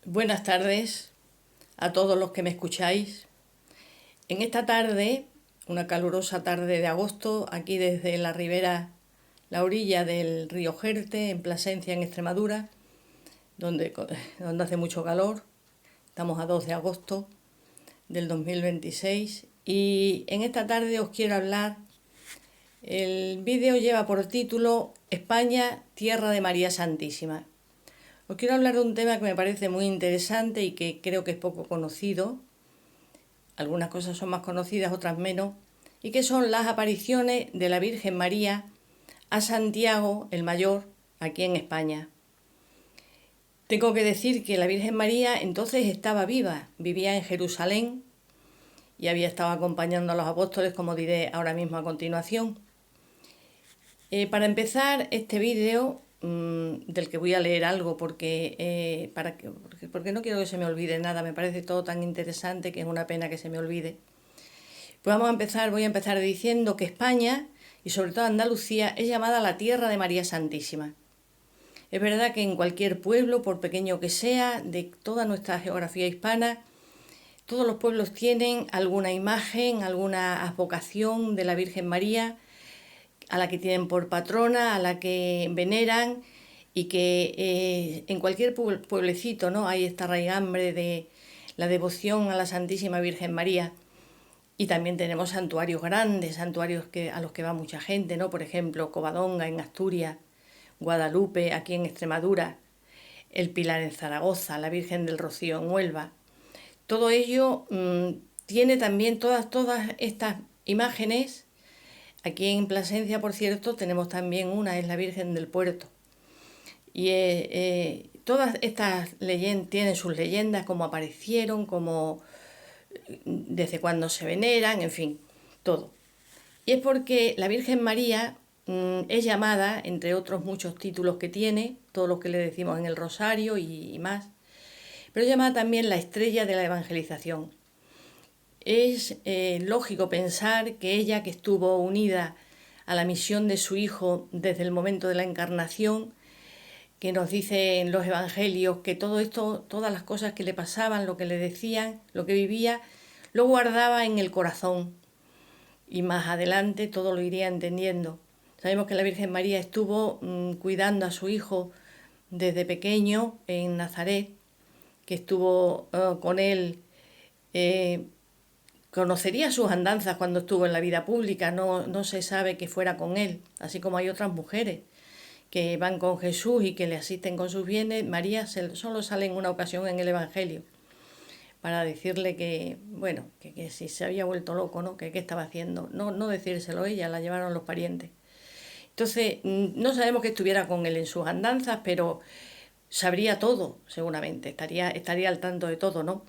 Buenas tardes a todos los que me escucháis. En esta tarde, una calurosa tarde de agosto, aquí desde la ribera, la orilla del río Jerte, en Plasencia, en Extremadura, donde hace mucho calor. Estamos a 2 de agosto del 2026 y en esta tarde os quiero hablar. El vídeo lleva por título España, tierra de María Santísima. Os quiero hablar de un tema que me parece muy interesante y que creo que es poco conocido. Algunas cosas son más conocidas, otras menos. Y que son las apariciones de la Virgen María a Santiago el Mayor, aquí en España. Tengo que decir que la Virgen María entonces estaba viva, vivía en Jerusalén y había estado acompañando a los apóstoles, como diré ahora mismo a continuación. Para empezar este vídeo, del que voy a leer algo porque no quiero que se me olvide nada, me parece todo tan interesante que es una pena que se me olvide. Pues voy a empezar diciendo que España, y sobre todo Andalucía, es llamada la tierra de María Santísima. Es verdad que en cualquier pueblo, por pequeño que sea, de toda nuestra geografía hispana, todos los pueblos tienen alguna imagen, alguna advocación de la Virgen María, a la que tienen por patrona, a la que veneran, y que en cualquier pueblecito, ¿no?, hay esta raigambre de la devoción a la Santísima Virgen María. Y también tenemos santuarios grandes, santuarios a los que va mucha gente, ¿no? Por ejemplo, Covadonga en Asturias, Guadalupe aquí en Extremadura, el Pilar en Zaragoza, la Virgen del Rocío en Huelva. Todo ello tiene también todas estas imágenes. Aquí en Plasencia, por cierto, tenemos también una, es la Virgen del Puerto. Y todas estas leyendas tienen sus leyendas, cómo aparecieron, desde cuándo se veneran, en fin, todo. Y es porque la Virgen María es llamada, entre otros muchos títulos que tiene, todos los que le decimos en el Rosario y más, pero es llamada también la estrella de la evangelización. Es lógico pensar que ella, que estuvo unida a la misión de su Hijo desde el momento de la encarnación, que nos dice en los evangelios que todo esto, todas las cosas que le pasaban, lo que le decían, lo que vivía, lo guardaba en el corazón. Y más adelante todo lo iría entendiendo. Sabemos que la Virgen María estuvo cuidando a su hijo desde pequeño en Nazaret, que estuvo con él. Conocería sus andanzas cuando estuvo en la vida pública, no se sabe que fuera con él, así como hay otras mujeres que van con Jesús y que le asisten con sus bienes. María solo sale en una ocasión en el Evangelio para decirle que, bueno, que si se había vuelto loco, ¿no?, que qué estaba haciendo. No decírselo ella, la llevaron los parientes. Entonces, no sabemos que estuviera con él en sus andanzas, pero sabría todo, seguramente, estaría al tanto de todo, ¿no?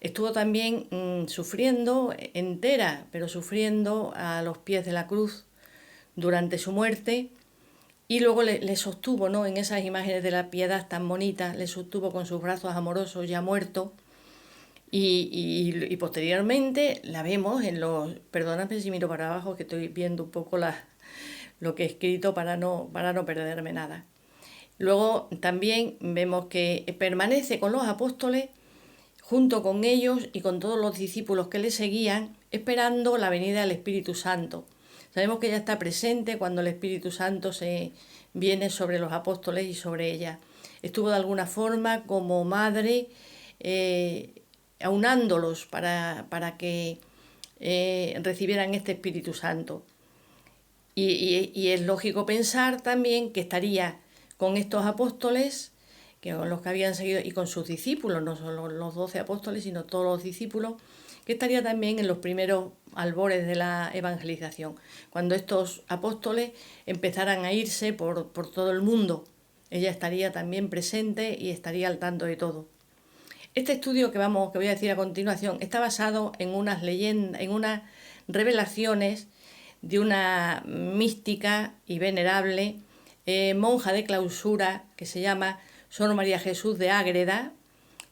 Estuvo también sufriendo entera, pero sufriendo a los pies de la cruz durante su muerte, y luego le sostuvo, ¿no?, en esas imágenes de la piedad tan bonitas, le sostuvo con sus brazos amorosos ya muerto, y posteriormente la vemos en los... Perdóname si miro para abajo, que estoy viendo un poco lo que he escrito para no perderme nada. Luego también vemos que permanece con los apóstoles, junto con ellos y con todos los discípulos que le seguían, esperando la venida del Espíritu Santo. Sabemos que ella está presente cuando el Espíritu Santo se viene sobre los apóstoles y sobre ella. Estuvo de alguna forma como madre, aunándolos para que recibieran este Espíritu Santo. Y es lógico pensar también que estaría con estos apóstoles, que con los que habían seguido, y con sus discípulos, no solo los 12 apóstoles, sino todos los discípulos, que estaría también en los primeros albores de la evangelización, cuando estos apóstoles empezaran a irse por todo el mundo. Ella estaría también presente y estaría al tanto de todo. Este estudio que voy a decir a continuación está basado en unas leyendas, en unas revelaciones de una mística y venerable monja de clausura que se llama Sor María Jesús de Ágreda.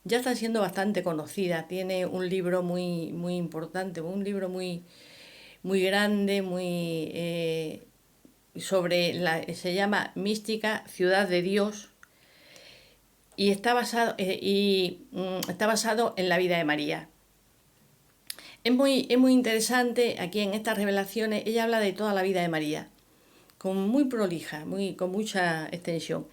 Ya está siendo bastante conocida, tiene un libro muy importante, un libro muy grande, se llama Mística, Ciudad de Dios, y está basado en la vida de María. Es muy interesante, aquí en estas revelaciones, ella habla de toda la vida de María, muy prolija, con mucha extensión.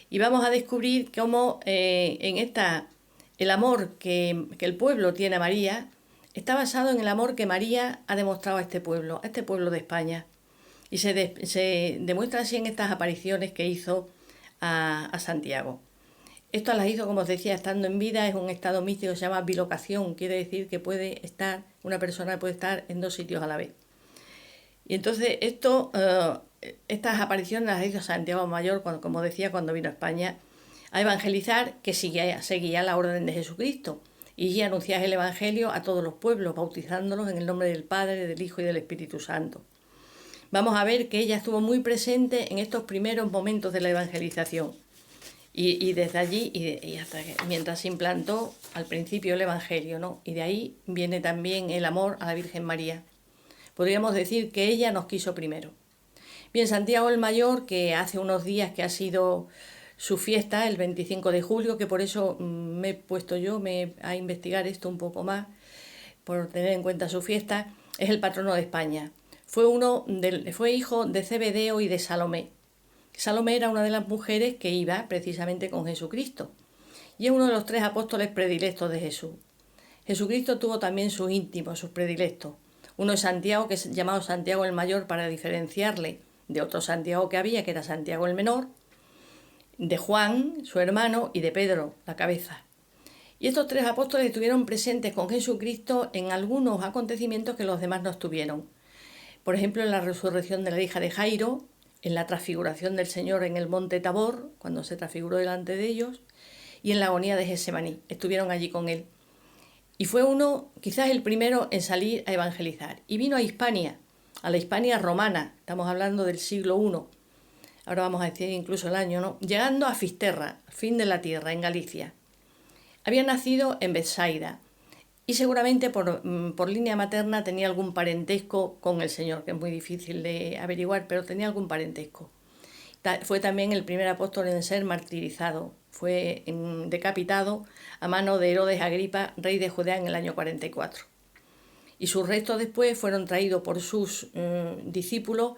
Y vamos a descubrir cómo el amor que el pueblo tiene a María está basado en el amor que María ha demostrado a este pueblo de España. Y se demuestra así en estas apariciones que hizo a Santiago. Esto las hizo, como os decía, estando en vida. Es un estado místico que se llama bilocación. Quiere decir que una persona puede estar en dos sitios a la vez. Y entonces estas apariciones las hizo Santiago Mayor, como decía, cuando vino a España a evangelizar, que seguía la orden de Jesucristo. Y anunciaba el Evangelio a todos los pueblos, bautizándolos en el nombre del Padre, del Hijo y del Espíritu Santo. Vamos a ver que ella estuvo muy presente en estos primeros momentos de la evangelización. Y desde allí, y hasta mientras se implantó al principio el Evangelio, ¿no? Y de ahí viene también el amor a la Virgen María. Podríamos decir que ella nos quiso primero. Bien, Santiago el Mayor, que hace unos días que ha sido su fiesta, el 25 de julio, que por eso me he puesto a investigar esto un poco más, por tener en cuenta su fiesta, es el patrono de España. Fue hijo de Zebedeo y de Salomé. Salomé era una de las mujeres que iba precisamente con Jesucristo y es uno de los 3 apóstoles predilectos de Jesús. Jesucristo tuvo también sus íntimos, sus predilectos. Uno es Santiago, que es llamado Santiago el Mayor para diferenciarle de otro Santiago que había, que era Santiago el Menor, de Juan, su hermano, y de Pedro, la cabeza. Y estos 3 apóstoles estuvieron presentes con Jesucristo en algunos acontecimientos que los demás no estuvieron. Por ejemplo, en la resurrección de la hija de Jairo, en la transfiguración del Señor en el monte Tabor, cuando se transfiguró delante de ellos, y en la agonía de Getsemaní. Estuvieron allí con él. Y fue quizás el primero en salir a evangelizar. Y vino a Hispania, a la Hispania romana, estamos hablando del siglo I, ahora vamos a decir incluso el año, ¿no? Llegando a Fisterra, fin de la tierra, en Galicia. Había nacido en Betsaida y seguramente por línea materna tenía algún parentesco con el Señor, que es muy difícil de averiguar, pero tenía algún parentesco. Fue también el primer apóstol en ser martirizado. Fue decapitado a mano de Herodes Agripa, rey de Judea, en el año 44. Y sus restos después fueron traídos por sus discípulos,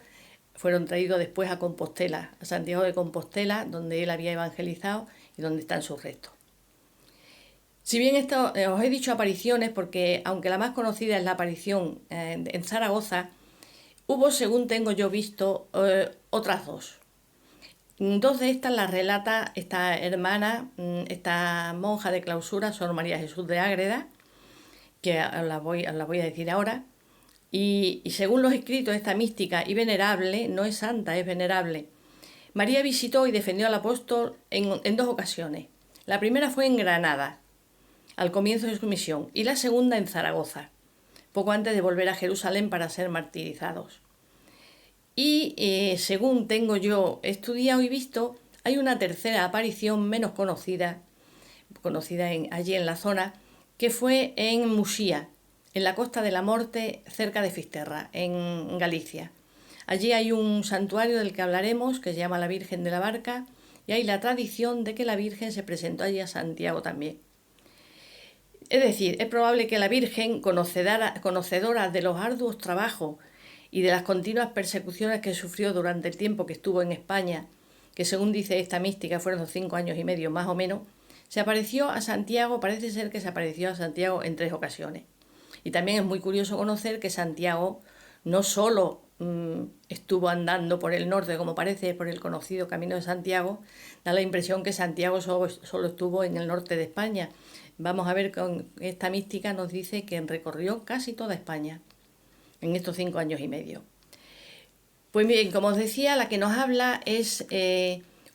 fueron traídos después a Compostela, a Santiago de Compostela, donde él había evangelizado y donde están sus restos. Si bien os he dicho apariciones, porque aunque la más conocida es la aparición en Zaragoza, hubo, según tengo yo visto, otras 2. 2 de estas las relata esta hermana, esta monja de clausura, Sor María Jesús de Ágreda, que os la voy a decir ahora. Y según los escritos, esta mística y venerable, no es santa, es venerable. María visitó y defendió al apóstol en 2 ocasiones. La primera fue en Granada, al comienzo de su misión, y la segunda en Zaragoza, poco antes de volver a Jerusalén para ser martirizados. Y según tengo yo estudiado y visto, hay una tercera aparición menos conocida allí en la zona, que fue en Musía, en la Costa de la Morte, cerca de Fisterra, en Galicia. Allí hay un santuario del que hablaremos, que se llama la Virgen de la Barca, y hay la tradición de que la Virgen se presentó allí a Santiago también. Es decir, es probable que la Virgen, conocedora de los arduos trabajos y de las continuas persecuciones que sufrió durante el tiempo que estuvo en España, que según dice esta mística fueron 5 años y medio más o menos, parece ser que se apareció a Santiago en 3 ocasiones. Y también es muy curioso conocer que Santiago no solo estuvo andando por el norte, como parece, por el conocido Camino de Santiago, da la impresión que Santiago solo estuvo en el norte de España. Vamos a ver, con esta mística nos dice que recorrió casi toda España en estos 5 años y medio. Pues bien, como os decía, la que nos habla es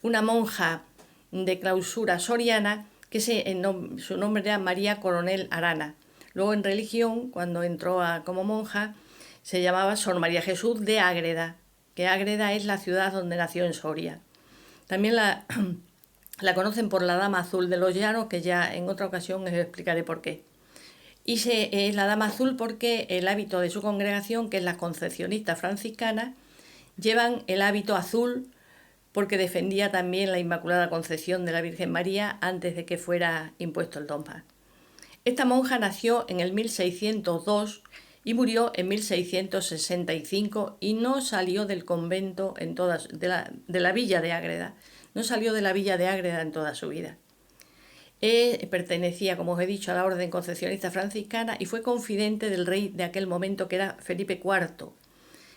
una monja de clausura soriana, que su nombre era María Coronel Arana. Luego en religión, cuando entró como monja, se llamaba Sor María Jesús de Ágreda, que Ágreda es la ciudad donde nació en Soria. También la conocen por la Dama Azul de los Llanos, que ya en otra ocasión os explicaré por qué. Y es la Dama Azul porque el hábito de su congregación, que es la Concepcionista franciscana, llevan el hábito azul porque defendía también la Inmaculada Concepción de la Virgen María antes de que fuera impuesto el dogma. Esta monja nació en el 1602 y murió en 1665 y no salió del convento de la villa de Ágreda. No salió de la villa de Ágreda en toda su vida. Pertenecía, como os he dicho, a la orden concepcionista franciscana y fue confidente del rey de aquel momento, que era Felipe IV,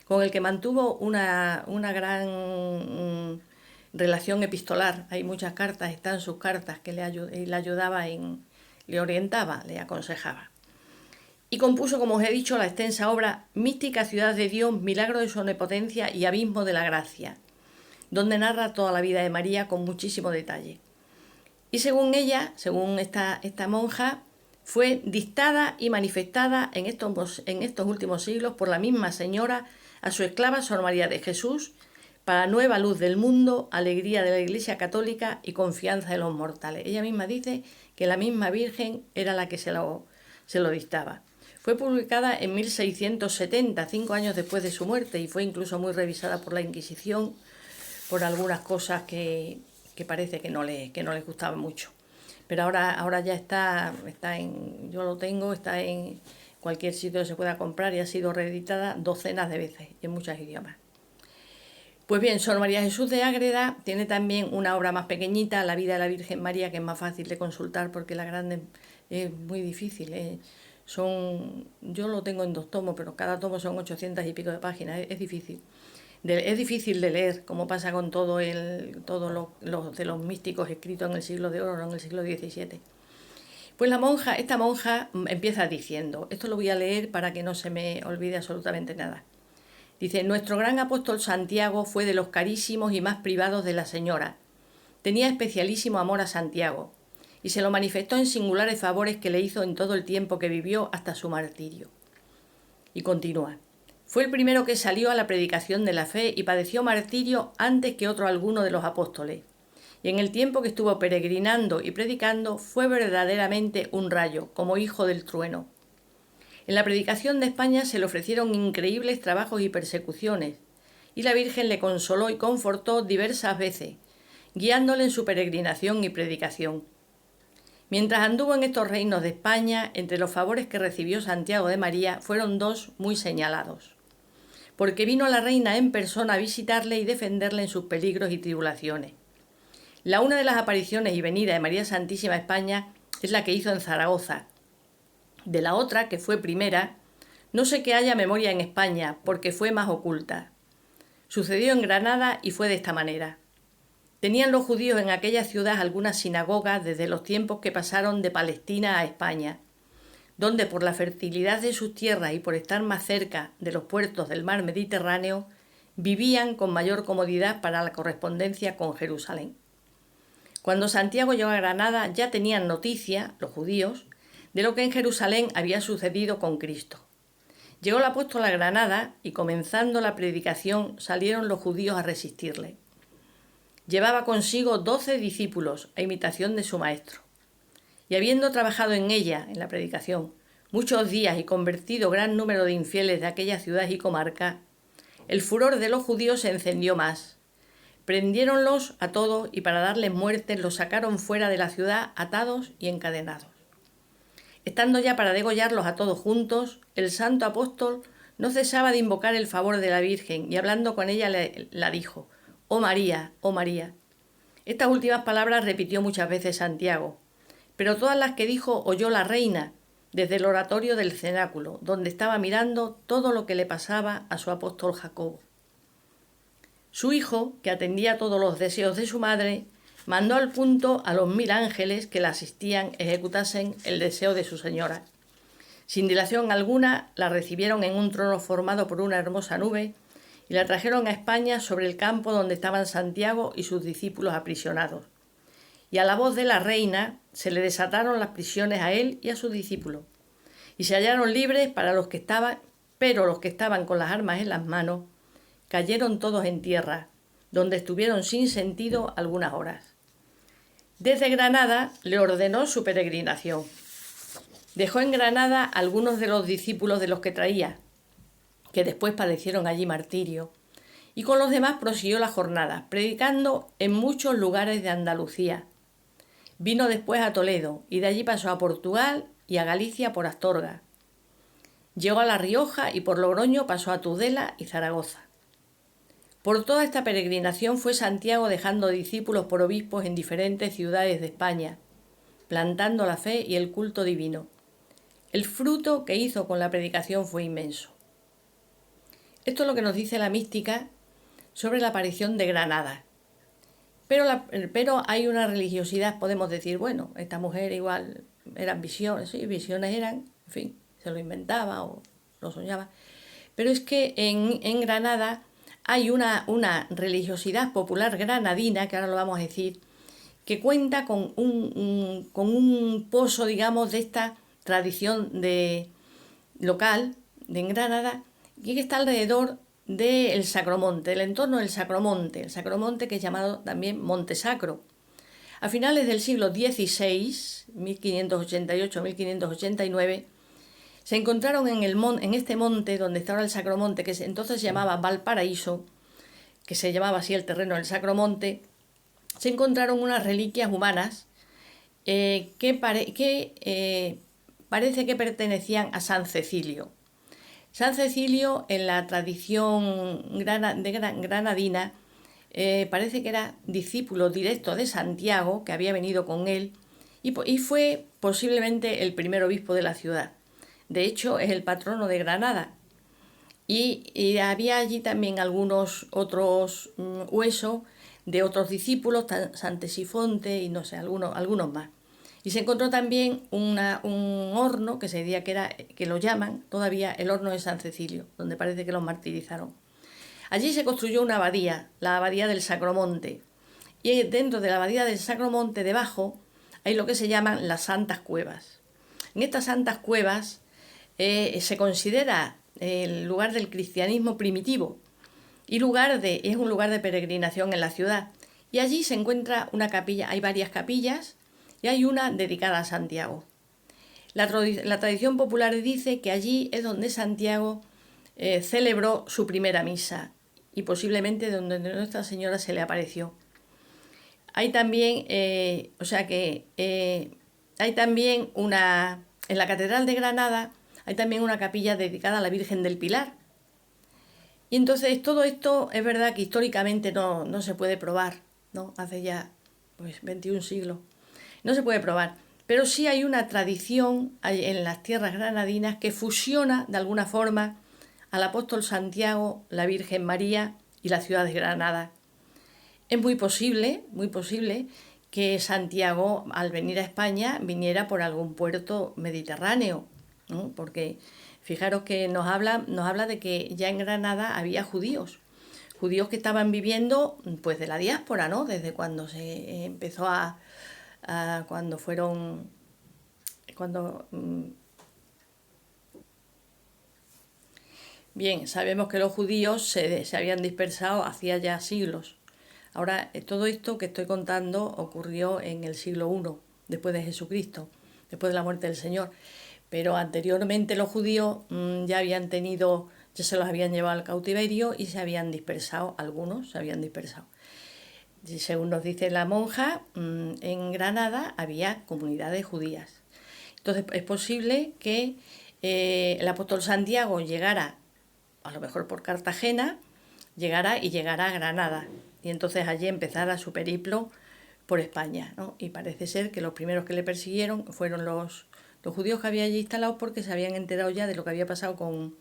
con el que mantuvo una gran relación epistolar. Hay muchas cartas, están sus cartas que le ayudaba, le orientaba, le aconsejaba. Y compuso, como os he dicho, la extensa obra Mística Ciudad de Dios, Milagro de su Omnipotencia y Abismo de la Gracia, donde narra toda la vida de María con muchísimo detalle. Y según ella, según esta monja, fue dictada y manifestada en estos últimos siglos por la misma Señora a su esclava Sor María de Jesús, para nueva luz del mundo, alegría de la Iglesia Católica y confianza de los mortales. Ella misma dice que la misma Virgen era la que se lo dictaba. Fue publicada en 1670, 5 años después de su muerte, y fue incluso muy revisada por la Inquisición por algunas cosas que parece que no les gustaban mucho. Pero ahora ya está yo lo tengo, está en cualquier sitio que se pueda comprar y ha sido reeditada docenas de veces en muchos idiomas. Pues bien, Sor María Jesús de Ágreda tiene también una obra más pequeñita, La vida de la Virgen María, que es más fácil de consultar porque la grande es muy difícil. Yo lo tengo en 2 tomos, pero cada tomo son 800 y pico de páginas, es difícil. Es difícil de leer, como pasa con todos los místicos escritos en el siglo de oro, no en el siglo XVII. Pues esta monja empieza diciendo, esto lo voy a leer para que no se me olvide absolutamente nada. Dice: nuestro gran apóstol Santiago fue de los carísimos y más privados de la Señora. Tenía especialísimo amor a Santiago y se lo manifestó en singulares favores que le hizo en todo el tiempo que vivió hasta su martirio. Y continúa. Fue el primero que salió a la predicación de la fe y padeció martirio antes que otro alguno de los apóstoles. Y en el tiempo que estuvo peregrinando y predicando fue verdaderamente un rayo, como hijo del trueno. En la predicación de España se le ofrecieron increíbles trabajos y persecuciones, y la Virgen le consoló y confortó diversas veces, guiándole en su peregrinación y predicación. Mientras anduvo en estos reinos de España, entre los favores que recibió Santiago de María fueron 2 muy señalados, porque vino la reina en persona a visitarle y defenderle en sus peligros y tribulaciones. La una de las apariciones y venida de María Santísima a España es la que hizo en Zaragoza. De la otra, que fue primera, no sé que haya memoria en España, porque fue más oculta. Sucedió en Granada y fue de esta manera. Tenían los judíos en aquella ciudad algunas sinagogas desde los tiempos que pasaron de Palestina a España, donde por la fertilidad de sus tierras y por estar más cerca de los puertos del mar Mediterráneo, vivían con mayor comodidad para la correspondencia con Jerusalén. Cuando Santiago llegó a Granada ya tenían noticia, los judíos, de lo que en Jerusalén había sucedido con Cristo. Llegó el apóstol a Granada y comenzando la predicación salieron los judíos a resistirle. Llevaba consigo 12 discípulos a imitación de su maestro. Y habiendo trabajado en ella, en la predicación, muchos días y convertido gran número de infieles de aquella ciudad y comarca, el furor de los judíos se encendió más. Prendiéronlos a todos y para darles muerte los sacaron fuera de la ciudad atados y encadenados. Estando ya para degollarlos a todos juntos, el santo apóstol no cesaba de invocar el favor de la Virgen y hablando con ella la dijo: «Oh María, oh María». Estas últimas palabras repitió muchas veces Santiago, pero todas las que dijo oyó la reina desde el oratorio del cenáculo, donde estaba mirando todo lo que le pasaba a su apóstol Jacobo. Su hijo, que atendía todos los deseos de su madre, mandó al punto a los 1000 ángeles que la asistían ejecutasen el deseo de su señora. Sin dilación alguna, la recibieron en un trono formado por una hermosa nube y la trajeron a España sobre el campo donde estaban Santiago y sus discípulos aprisionados. Y a la voz de la reina se le desataron las prisiones a él y a sus discípulos, y se hallaron libres pero los que estaban con las armas en las manos cayeron todos en tierra, donde estuvieron sin sentido algunas horas. Desde Granada le ordenó su peregrinación. Dejó en Granada algunos de los discípulos de los que traía, que después padecieron allí martirio, y con los demás prosiguió la jornada, predicando en muchos lugares de Andalucía. Vino después a Toledo y de allí pasó a Portugal y a Galicia por Astorga. Llegó a La Rioja y por Logroño pasó a Tudela y Zaragoza. Por toda esta peregrinación fue Santiago dejando discípulos por obispos en diferentes ciudades de España, plantando la fe y el culto divino. El fruto que hizo con la predicación fue inmenso. Esto es lo que nos dice la mística sobre la aparición de Granada. Pero hay una religiosidad, podemos decir, bueno, esta mujer igual eran visiones, sí, visiones eran, en fin, se lo inventaba o lo soñaba. Pero es que en Granada hay una religiosidad popular granadina, que ahora lo vamos a decir, que cuenta con un pozo, digamos, de esta tradición local de Granada, y que está alrededor del Sacromonte, del entorno del Sacromonte, el Sacromonte que es llamado también Monte Sacro. A finales del siglo XVI, 1588-1589, se encontraron en este monte donde estaba el Sacromonte, que entonces se llamaba Valparaíso, que se llamaba así el terreno del Sacromonte, se encontraron unas reliquias humanas que parece que pertenecían a San Cecilio. San Cecilio, en la tradición granadina, parece que era discípulo directo de Santiago, que había venido con él, y fue posiblemente el primer obispo de la ciudad. De hecho, es el patrono de Granada. Y había allí también algunos otros huesos de otros discípulos, San Tesifonte y no sé, algunos más. Y se encontró también un horno que se decía que lo llaman todavía el horno de San Cecilio, donde parece que los martirizaron. Allí se construyó una abadía, la abadía del Sacromonte. Y dentro de la abadía del Sacromonte, debajo, hay lo que se llaman las santas cuevas. En estas santas cuevas se considera el lugar del cristianismo primitivo y es un lugar de peregrinación en la ciudad. Y allí se encuentra una capilla, hay varias capillas, y hay una dedicada a Santiago. La tradición popular dice que allí es donde Santiago celebró su primera misa y posiblemente donde Nuestra Señora se le apareció. Hay también, hay también en la Catedral de Granada hay también una capilla dedicada a la Virgen del Pilar. Y entonces todo esto es verdad que históricamente no se puede probar, ¿no? Hace ya 21 siglos. No se puede probar, pero sí hay una tradición en las tierras granadinas que fusiona de alguna forma al apóstol Santiago, la Virgen María y la ciudad de Granada. Es muy posible que Santiago, al venir a España, viniera por algún puerto mediterráneo, ¿no? Porque fijaros que nos habla de que ya en Granada había judíos que estaban viviendo pues de la diáspora, ¿no? Desde cuando se empezó Bien, sabemos que los judíos se habían dispersado hacía ya siglos. Ahora, todo esto que estoy contando ocurrió en el siglo I, después de Jesucristo, después de la muerte del Señor. Pero anteriormente los judíos ya se los habían llevado al cautiverio y se habían dispersado, algunos se habían dispersado. Según nos dice la monja, en Granada había comunidades judías. Entonces es posible que el apóstol Santiago llegara, a lo mejor por Cartagena, llegara a Granada. Y entonces allí empezara su periplo por España, ¿no? Y parece ser que los primeros que le persiguieron fueron los judíos que había allí instalados, porque se habían enterado ya de lo que había pasado con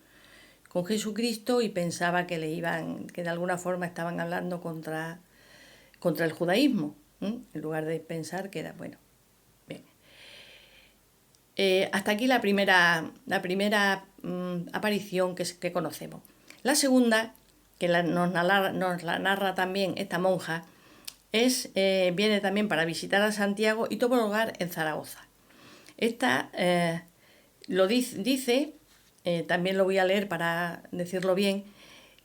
Jesucristo y pensaba que de alguna forma estaban hablando contra el judaísmo, en lugar de pensar que era bueno. Bien. Hasta aquí la primera aparición que conocemos. La segunda, que nos la narra también esta monja, viene también para visitar a Santiago y tuvo lugar en Zaragoza. Esta lo dice, también lo voy a leer para decirlo bien.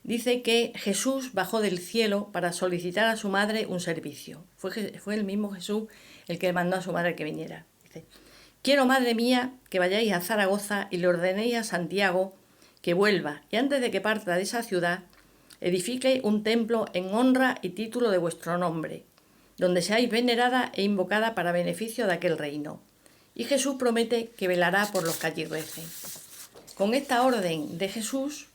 Dice que Jesús bajó del cielo para solicitar a su madre un servicio. Fue el mismo Jesús el que mandó a su madre que viniera. Dice: quiero, madre mía, que vayáis a Zaragoza y le ordenéis a Santiago que vuelva, y antes de que parta de esa ciudad, edifiquéis un templo en honra y título de vuestro nombre, donde seáis venerada e invocada para beneficio de aquel reino. Y Jesús promete que velará por los que allí recen. Con esta orden de Jesús,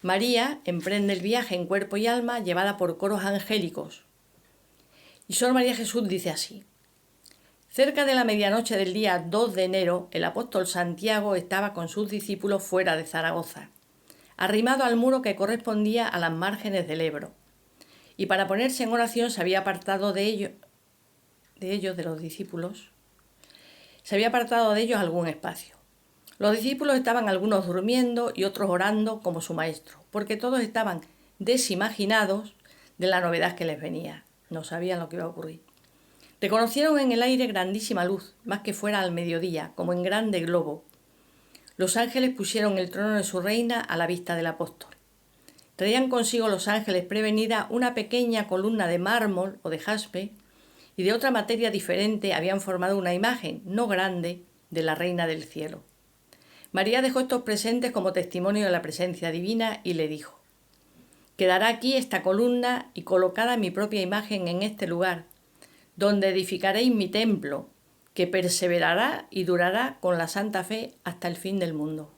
María emprende el viaje en cuerpo y alma llevada por coros angélicos. Y Sor María Jesús dice así: cerca de la medianoche del día 2 de enero, el apóstol Santiago estaba con sus discípulos fuera de Zaragoza, arrimado al muro que correspondía a las márgenes del Ebro, y para ponerse en oración se había apartado de los discípulos, se había apartado de ellos algún espacio. Los discípulos estaban algunos durmiendo y otros orando como su maestro, porque todos estaban desimaginados de la novedad que les venía. No sabían lo que iba a ocurrir. Reconocieron en el aire grandísima luz, más que fuera al mediodía, como en grande globo. Los ángeles pusieron el trono de su reina a la vista del apóstol. Traían consigo los ángeles prevenida una pequeña columna de mármol o de jaspe, y de otra materia diferente habían formado una imagen, no grande, de la reina del cielo. María dejó estos presentes como testimonio de la presencia divina y le dijo: quedará aquí esta columna y colocada mi propia imagen en este lugar, donde edificaréis mi templo, que perseverará y durará con la santa fe hasta el fin del mundo.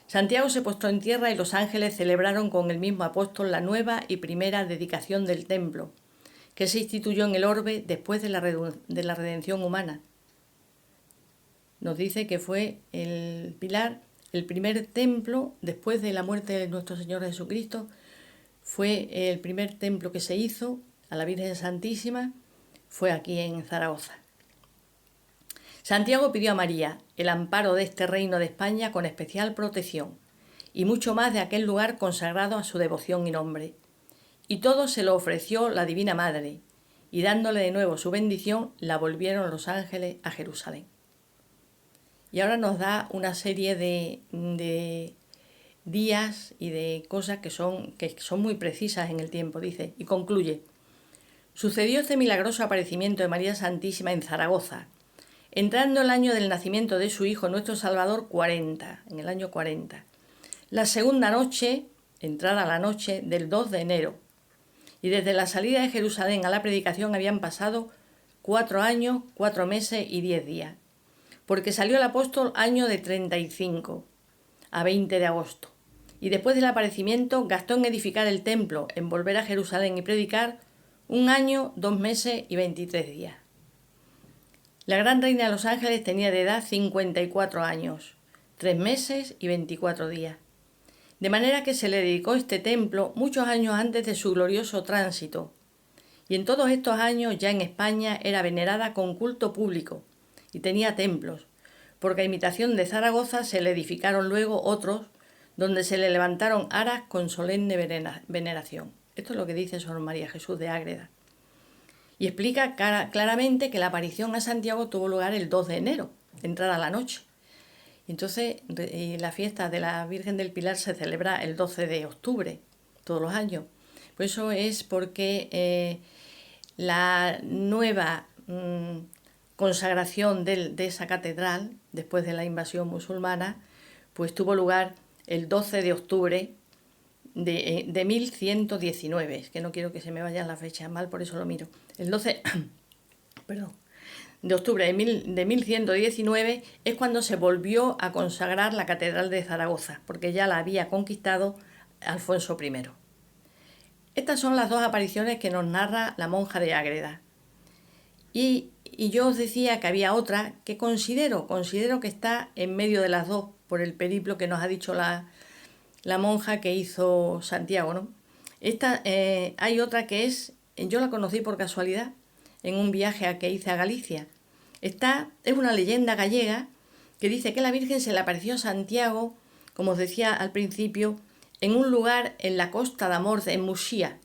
Santiago se postró en tierra y los ángeles celebraron con el mismo apóstol la nueva y primera dedicación del templo, que se instituyó en el orbe después de la redención humana. Nos dice que fue el pilar, el primer templo después de la muerte de nuestro Señor Jesucristo. Fue el primer templo que se hizo a la Virgen Santísima, fue aquí en Zaragoza. Santiago pidió a María el amparo de este reino de España con especial protección, y mucho más de aquel lugar consagrado a su devoción y nombre. Y todo se lo ofreció la Divina Madre, y dándole de nuevo su bendición, la volvieron los ángeles a Jerusalén. Y ahora nos da una serie de días y de cosas que son muy precisas en el tiempo, dice, y concluye: sucedió este milagroso aparecimiento de María Santísima en Zaragoza, entrando el año del nacimiento de su Hijo nuestro Salvador 40, en el año 40. La segunda noche, entrada la noche del 2 de enero, y desde la salida de Jerusalén a la predicación habían pasado 4 años, 4 meses y 10 días, porque salió el apóstol año de 35, a 20 de agosto, y después del aparecimiento gastó en edificar el templo, en volver a Jerusalén y predicar 1 año, 2 meses y 23 días. La gran reina de los ángeles tenía de edad 54 años, 3 meses y 24 días. De manera que se le dedicó este templo muchos años antes de su glorioso tránsito, y en todos estos años ya en España era venerada con culto público y tenía templos, porque a imitación de Zaragoza se le edificaron luego otros donde se le levantaron aras con solemne veneración. Esto es lo que dice Sor María Jesús de Ágreda. Y explica claramente que la aparición a Santiago tuvo lugar el 2 de enero, entrada la noche. Entonces, la fiesta de la Virgen del Pilar se celebra el 12 de octubre, todos los años. Pues eso es porque la nueva consagración de esa catedral, después de la invasión musulmana, pues tuvo lugar el 12 de octubre de 1119. Es que no quiero que se me vayan las fechas mal, por eso lo miro. El 12... perdón. De octubre de 1119 es cuando se volvió a consagrar la Catedral de Zaragoza, porque ya la había conquistado Alfonso I. Estas son las dos apariciones que nos narra la monja de Ágreda. Y yo os decía que había otra que considero que está en medio de las dos, por el periplo que nos ha dicho la monja que hizo Santiago, ¿no? Hay otra que yo la conocí por casualidad, en un viaje que hice a Galicia. Es una leyenda gallega que dice que la Virgen se le apareció a Santiago, como os decía al principio, en un lugar en la Costa da Morte, en Muxía.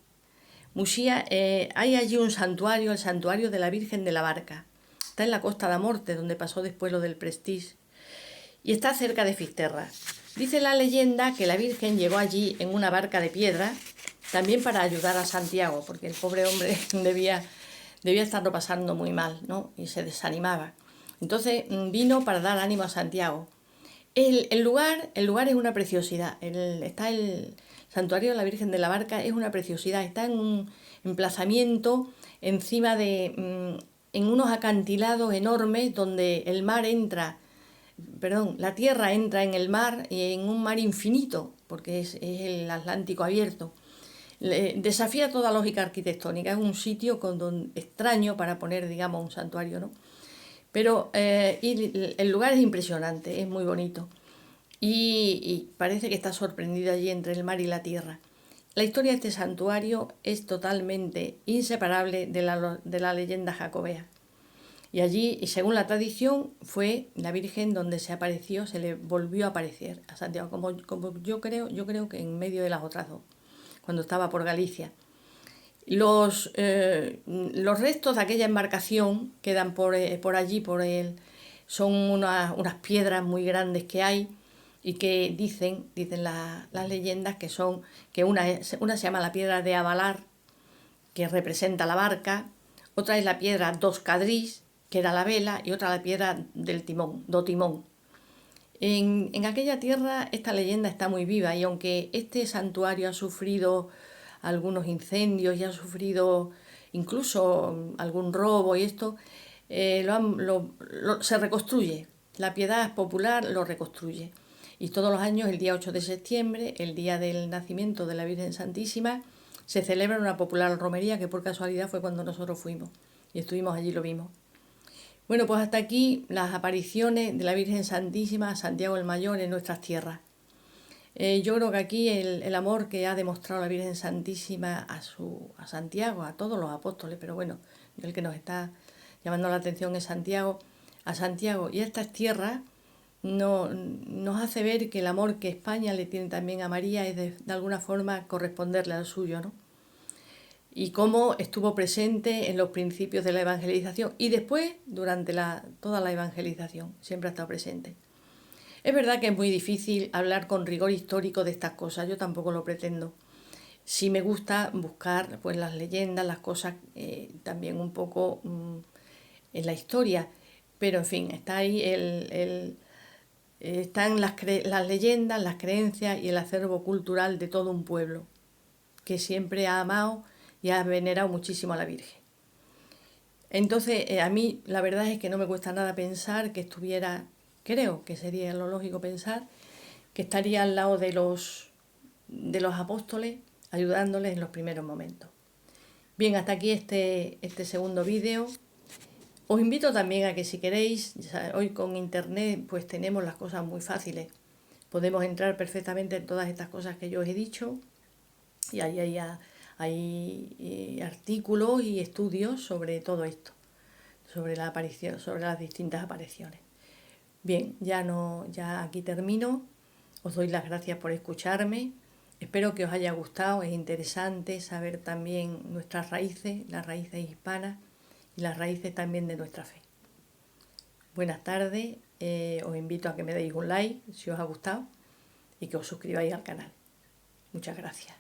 Muxía, hay allí un santuario, el santuario de la Virgen de la Barca. Está en la Costa da Morte, donde pasó después lo del Prestige. Y está cerca de Fisterra. Dice la leyenda que la Virgen llegó allí en una barca de piedra, también para ayudar a Santiago, porque el pobre hombre debía estarlo pasando muy mal, ¿no? Y se desanimaba. Entonces vino para dar ánimo a Santiago. El lugar es una preciosidad. Santuario de la Virgen de la Barca es una preciosidad. Está en un emplazamiento encima de... en unos acantilados enormes donde el mar entra, perdón, la tierra entra en el mar y en un mar infinito, porque es el Atlántico abierto. Desafía toda lógica arquitectónica, es un sitio extraño para poner, digamos, un santuario, ¿no? Pero el lugar es impresionante, es muy bonito. Y parece que está sorprendido allí entre el mar y la tierra. La historia de este santuario es totalmente inseparable de la leyenda jacobea. Y allí, según la tradición, fue la Virgen donde se apareció, se le volvió a aparecer a Santiago, como yo creo que en medio de las otras dos, cuando estaba por Galicia. Los restos de aquella embarcación quedan por allí, son unas piedras muy grandes que hay y que dicen las leyendas que una se llama la piedra de Avalar, que representa la barca, otra es la piedra dos Cadrís, que era la vela, y otra la piedra del timón, do timón. En aquella tierra esta leyenda está muy viva y aunque este santuario ha sufrido algunos incendios y ha sufrido incluso algún robo y esto, se reconstruye. La piedad popular lo reconstruye. Y todos los años, el día 8 de septiembre, el día del nacimiento de la Virgen Santísima, se celebra una popular romería que por casualidad fue cuando nosotros fuimos y estuvimos allí, lo vimos. Bueno, pues hasta aquí las apariciones de la Virgen Santísima, Santiago el Mayor, en nuestras tierras. Yo creo que aquí el amor que ha demostrado la Virgen Santísima a Santiago, a todos los apóstoles, pero bueno, el que nos está llamando la atención es Santiago, a Santiago y a estas tierras, nos hace ver que el amor que España le tiene también a María es de alguna forma corresponderle al suyo, ¿no? Y cómo estuvo presente en los principios de la evangelización y después durante toda la evangelización, siempre ha estado presente. Es verdad que es muy difícil hablar con rigor histórico de estas cosas, yo tampoco lo pretendo. Sí me gusta buscar pues las leyendas, las cosas también un poco en la historia, pero en fin, está ahí están las leyendas, las creencias y el acervo cultural de todo un pueblo que siempre ha amado y ha venerado muchísimo a la Virgen. Entonces, a mí la verdad es que no me cuesta nada pensar que estuviera, creo que sería lo lógico pensar, que estaría al lado de los apóstoles, ayudándoles en los primeros momentos. Bien, hasta aquí este segundo vídeo. Os invito también a que si queréis, hoy con internet pues tenemos las cosas muy fáciles. Podemos entrar perfectamente en todas estas cosas que yo os he dicho y ahí hay artículos y estudios sobre todo esto, sobre la aparición, sobre las distintas apariciones. Bien, ya aquí termino. Os doy las gracias por escucharme. Espero que os haya gustado. Es interesante saber también nuestras raíces, las raíces hispanas y las raíces también de nuestra fe. Buenas tardes. Os invito a que me deis un like si os ha gustado y que os suscribáis al canal. Muchas gracias.